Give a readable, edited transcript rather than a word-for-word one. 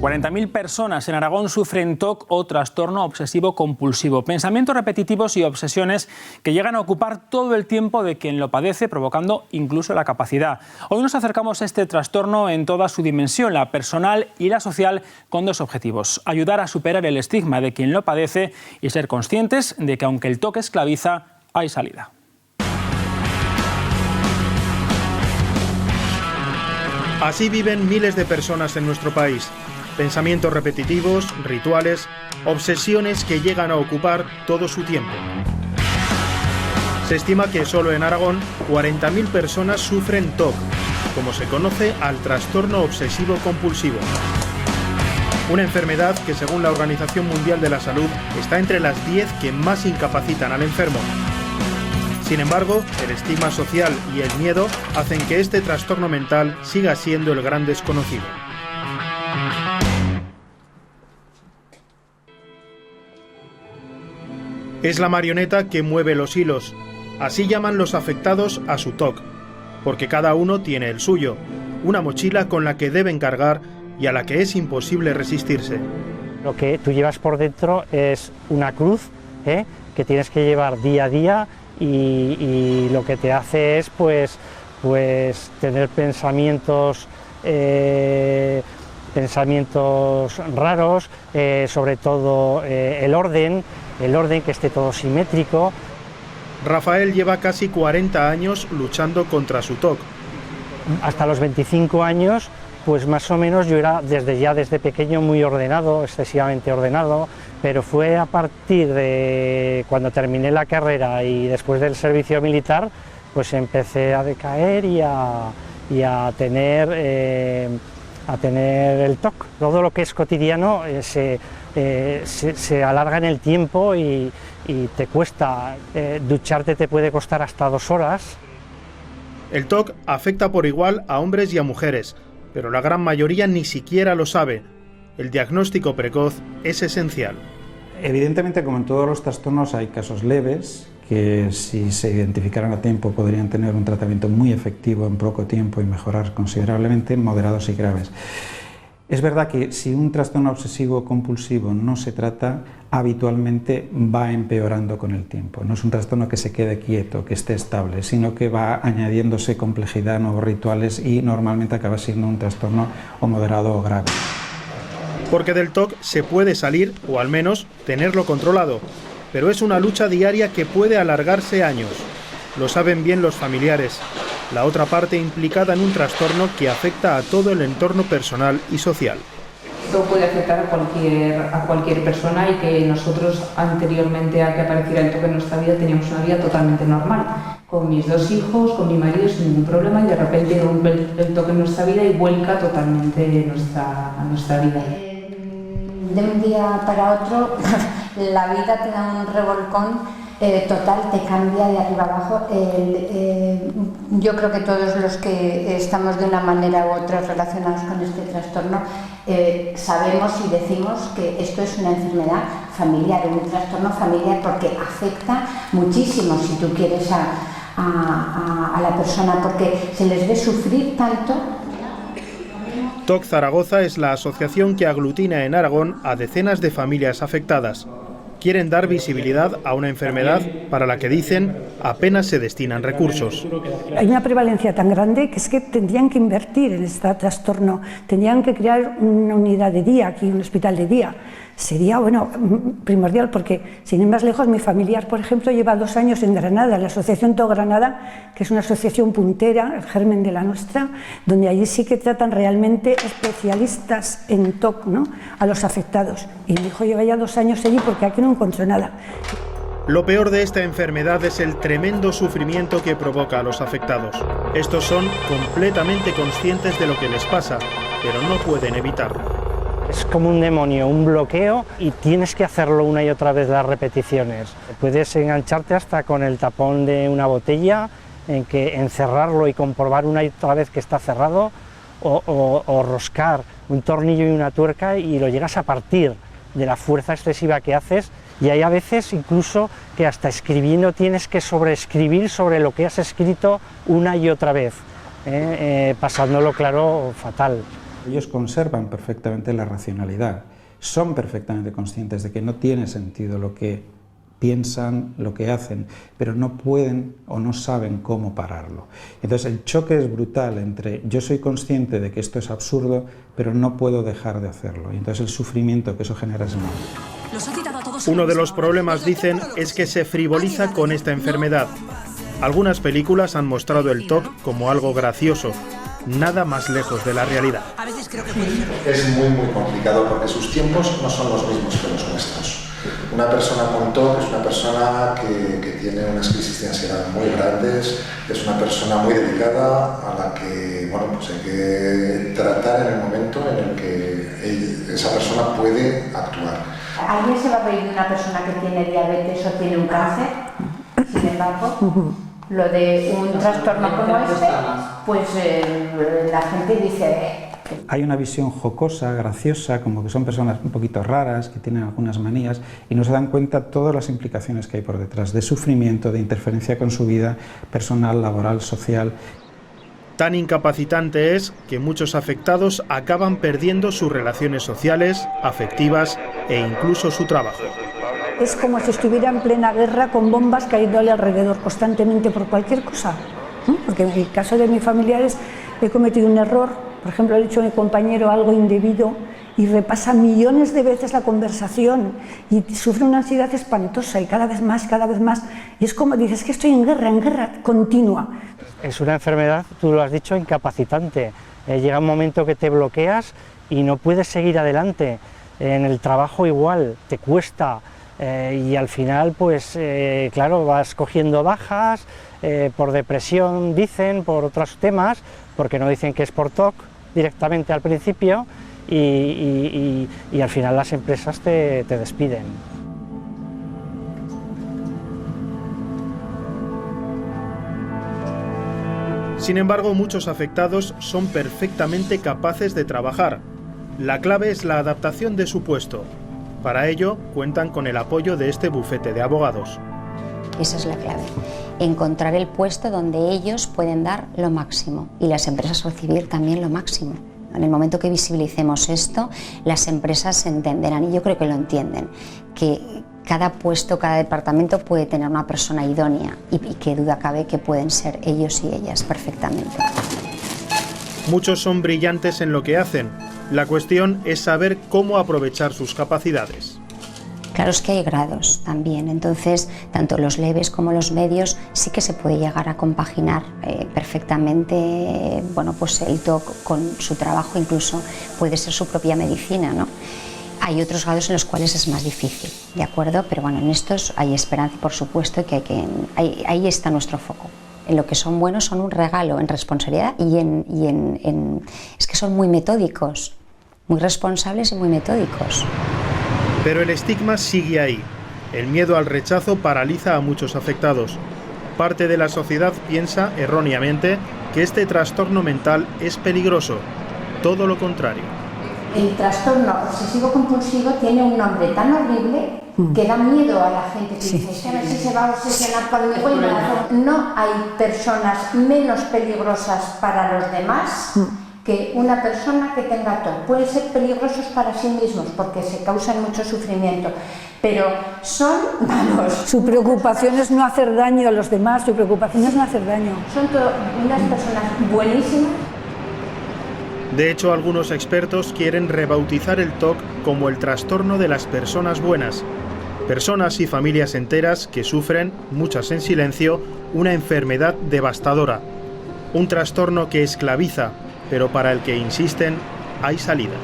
40.000 personas en Aragón sufren TOC o trastorno obsesivo compulsivo, pensamientos repetitivos y obsesiones que llegan a ocupar todo el tiempo de quien lo padece, provocando incluso la capacidad. Hoy nos acercamos a este trastorno en toda su dimensión, la personal y la social, con dos objetivos: ayudar a superar el estigma de quien lo padece y ser conscientes de que aunque el TOC esclaviza, hay salida. Así viven miles de personas en nuestro país. Pensamientos repetitivos, rituales, obsesiones que llegan a ocupar todo su tiempo. Se estima que solo en Aragón 40.000 personas sufren TOC, como se conoce al trastorno obsesivo compulsivo. Una enfermedad que, según la Organización Mundial de la Salud, está entre las 10 que más incapacitan al enfermo. Sin embargo, el estigma social y el miedo hacen que este trastorno mental siga siendo el gran desconocido. Es la marioneta que mueve los hilos. Así llaman los afectados a su TOC, porque cada uno tiene el suyo, una mochila con la que deben cargar y a la que es imposible resistirse. Lo que tú llevas por dentro es una cruz, que tienes que llevar día a día, y lo que te hace es pues tener pensamientos raros, sobre todo el orden, que esté todo simétrico. Rafael lleva casi 40 años luchando contra su TOC. Hasta los 25 años, pues más o menos yo era desde pequeño muy ordenado, excesivamente ordenado, pero fue a partir de cuando terminé la carrera y después del servicio militar, pues empecé a decaer y a tener el TOC. Todo lo que es cotidiano se alarga en el tiempo y te cuesta. Ducharte te puede costar hasta 2 horas. El TOC afecta por igual a hombres y a mujeres, pero la gran mayoría ni siquiera lo sabe. El diagnóstico precoz es esencial. Evidentemente, como en todos los trastornos, hay casos leves que, si se identificaran a tiempo, podrían tener un tratamiento muy efectivo en poco tiempo y mejorar considerablemente, moderados y graves. Es verdad que si un trastorno obsesivo compulsivo no se trata, habitualmente va empeorando con el tiempo. No es un trastorno que se quede quieto, que esté estable, sino que va añadiéndose complejidad, nuevos rituales, y normalmente acaba siendo un trastorno o moderado o grave. Porque del TOC se puede salir, o al menos tenerlo controlado, pero es una lucha diaria que puede alargarse años. Lo saben bien los familiares, la otra parte implicada en un trastorno que afecta a todo el entorno personal y social. Esto puede afectar a cualquier persona, y que nosotros, anteriormente a que apareciera el TOC en nuestra vida, teníamos una vida totalmente normal, con mis 2 hijos, con mi marido, sin ningún problema, y de repente rompe el TOC en nuestra vida y vuelca totalmente nuestra vida. De un día para otro la vida te da un revolcón total, te cambia de arriba abajo. Yo creo que todos los que estamos de una manera u otra relacionados con este trastorno sabemos y decimos que esto es una enfermedad familiar, un trastorno familiar, porque afecta muchísimo, si tú quieres, a la persona, porque se les ve sufrir tanto. TOC Zaragoza es la asociación que aglutina en Aragón a decenas de familias afectadas. Quieren dar visibilidad a una enfermedad para la que, dicen, apenas se destinan recursos. Hay una prevalencia tan grande que es que tendrían que invertir en este trastorno, tendrían que crear una unidad de día aquí, un hospital de día. Sería primordial, porque sin ir más lejos, mi familiar, por ejemplo, lleva 2 años en Granada, la Asociación TOC Granada, que es una asociación puntera, el germen de la nuestra, donde allí sí que tratan realmente especialistas en TOC, ¿no?, a los afectados. Y mi hijo lleva ya 2 años allí porque aquí no encontró nada. Lo peor de esta enfermedad es el tremendo sufrimiento que provoca a los afectados. Estos son completamente conscientes de lo que les pasa, pero no pueden evitarlo. Es como un demonio, un bloqueo, y tienes que hacerlo una y otra vez las repeticiones. Puedes engancharte hasta con el tapón de una botella, en que encerrarlo y comprobar una y otra vez que está cerrado, o roscar un tornillo y una tuerca y lo llegas a partir de la fuerza excesiva que haces. Y hay a veces incluso que hasta escribiendo tienes que sobreescribir sobre lo que has escrito una y otra vez, pasándolo, claro, fatal. Ellos conservan perfectamente la racionalidad, son perfectamente conscientes de que no tiene sentido lo que piensan, lo que hacen, pero no pueden o no saben cómo pararlo. Entonces el choque es brutal entre yo soy consciente de que esto es absurdo, pero no puedo dejar de hacerlo. Y entonces el sufrimiento que eso genera es enorme. Uno de los problemas, dicen, es que se frivoliza con esta enfermedad. Algunas películas han mostrado el TOC como algo gracioso, nada más lejos de la realidad. Es muy complicado porque sus tiempos no son los mismos que los nuestros. Una persona con TOC es una persona que tiene unas crisis de ansiedad muy grandes, es una persona muy delicada a la que pues hay que tratar en el momento en el que esa persona puede actuar. ¿Alguien se va a reír de una persona que tiene diabetes o tiene un cáncer? Sin embargo, lo de un trastorno como este, pues la gente dice... Hay una visión jocosa, graciosa, como que son personas un poquito raras, que tienen algunas manías, y no se dan cuenta todas las implicaciones que hay por detrás, de sufrimiento, de interferencia con su vida personal, laboral, social. Tan incapacitante es que muchos afectados acaban perdiendo sus relaciones sociales, afectivas e incluso su trabajo. Es como si estuviera en plena guerra con bombas cayéndole alrededor constantemente por cualquier cosa. Porque en el caso de mis familiares he cometido un error. Por ejemplo, le he dicho a mi compañero algo indebido y repasa millones de veces la conversación y sufre una ansiedad espantosa y cada vez más. Y es como dices, que estoy en guerra continua. Es una enfermedad, tú lo has dicho, incapacitante. Llega un momento que te bloqueas y no puedes seguir adelante. En el trabajo igual, te cuesta. Y al final, pues claro, vas cogiendo bajas, por depresión dicen, por otros temas, porque no dicen que es por TOC directamente al principio, y al final las empresas te despiden. Sin embargo, muchos afectados son perfectamente capaces de trabajar. La clave es la adaptación de su puesto. Para ello, cuentan con el apoyo de este bufete de abogados. Esa es la clave, encontrar el puesto donde ellos pueden dar lo máximo y las empresas recibir también lo máximo. En el momento que visibilicemos esto, las empresas entenderán, y yo creo que lo entienden, que cada puesto, cada departamento puede tener una persona idónea y qué duda cabe que pueden ser ellos y ellas perfectamente. Muchos son brillantes en lo que hacen. La cuestión es saber cómo aprovechar sus capacidades. Claro, es que hay grados también, entonces tanto los leves como los medios sí que se puede llegar a compaginar perfectamente, pues el TOC con su trabajo, incluso puede ser su propia medicina, ¿no? Hay otros grados en los cuales es más difícil, ¿de acuerdo? Pero bueno, en estos hay esperanza y por supuesto que ahí está nuestro foco. En lo que son buenos son un regalo en responsabilidad es que son muy metódicos, muy responsables y muy metódicos. Pero el estigma sigue ahí. El miedo al rechazo paraliza a muchos afectados. Parte de la sociedad piensa, erróneamente, que este trastorno mental es peligroso. Todo lo contrario. El trastorno obsesivo-compulsivo tiene un nombre tan horrible que da miedo a la gente que dice, a ver si se va a obsesionar conmigo. No hay personas menos peligrosas para los demás que una persona que tenga TOC. Pueden ser peligrosos para sí mismos porque se causan mucho sufrimiento, pero son malos. Su preocupación es no hacer daño a los demás, su preocupación es no hacer daño. Son unas personas buenísimas. De hecho, algunos expertos quieren rebautizar el TOC como el trastorno de las personas buenas. Personas y familias enteras que sufren, muchas en silencio, una enfermedad devastadora. Un trastorno que esclaviza, pero para el que insisten, hay salida.